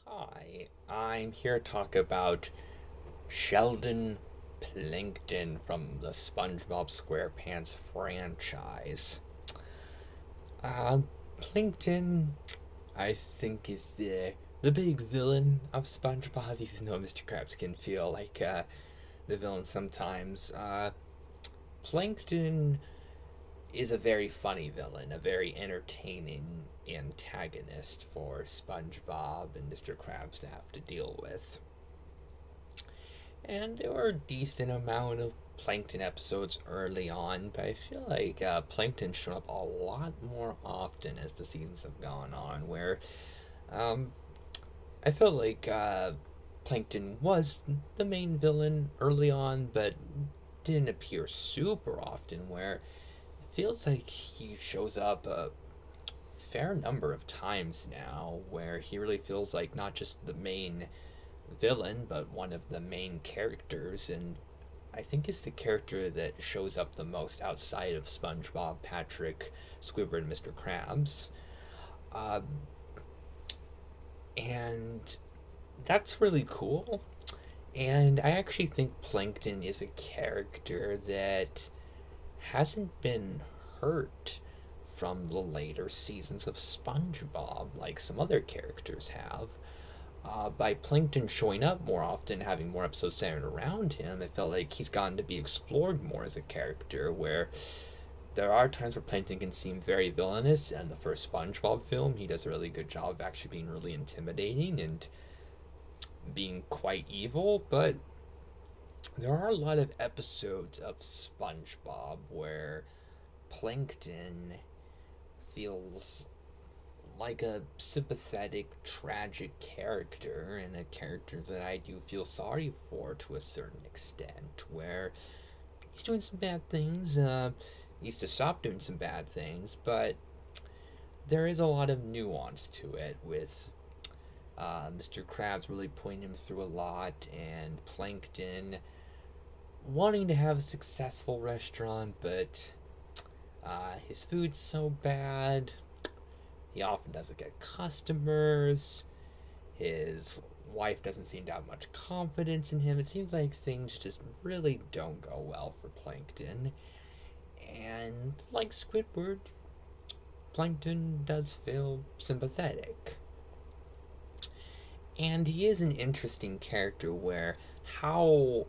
Hi, I'm here to talk about Sheldon Plankton from the SpongeBob SquarePants franchise. Uh, Plankton, I think, is the big villain of SpongeBob, even though Mr. Krabs can feel like the villain sometimes. Plankton is a very funny villain, a very entertaining antagonist for SpongeBob and Mr. Krabs to have to deal with. And there were a decent amount of Plankton episodes early on, but I feel like Plankton showed up a lot more often as the seasons have gone on, where um, I felt like Plankton was the main villain early on, but didn't appear super often, where it feels like he shows up a fair number of times now, where he really feels like not just the main villain, but one of the main characters, and I think is the character that shows up the most outside of SpongeBob, Patrick, Squidward, and Mr. Krabs. Uh, and that's really cool. And I actually think Plankton is a character that hasn't been hurt from the later seasons of SpongeBob like some other characters have. By Plankton showing up more often, having more episodes centered around him, it felt like he's gotten to be explored more as a character. Where there are times where Plankton can seem very villainous, and the first SpongeBob film, he does a really good job of actually being really intimidating and being quite evil. But there are a lot of episodes of SpongeBob where Plankton feels like a sympathetic, tragic character, and a character that I do feel sorry for to a certain extent, where he's doing some bad things. He needs to stop doing some bad things, but there is a lot of nuance to it, with Mr. Krabs really putting him through a lot, and Plankton wanting to have a successful restaurant, but his food's so bad. He often doesn't get customers. His wife doesn't seem to have much confidence in him. It seems like things just really don't go well for Plankton. And like Squidward, Plankton does feel sympathetic. And he is an interesting character where how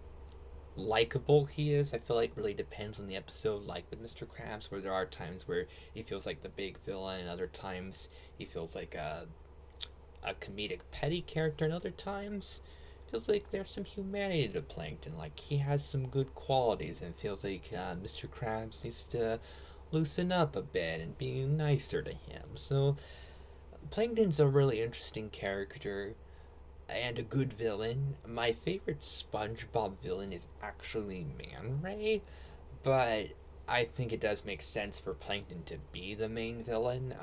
likable he is, I feel like really depends on the episode. Like with Mr. Krabs, where there are times where he feels like the big villain, and other times he feels like a comedic petty character, and other times feels like there's some humanity to Plankton. Like he has some good qualities, and feels like Mr. Krabs needs to loosen up a bit and be nicer to him. So Plankton's a really interesting character and a good villain. My favorite SpongeBob villain is actually Man Ray, but I think it does make sense for Plankton to be the main villain.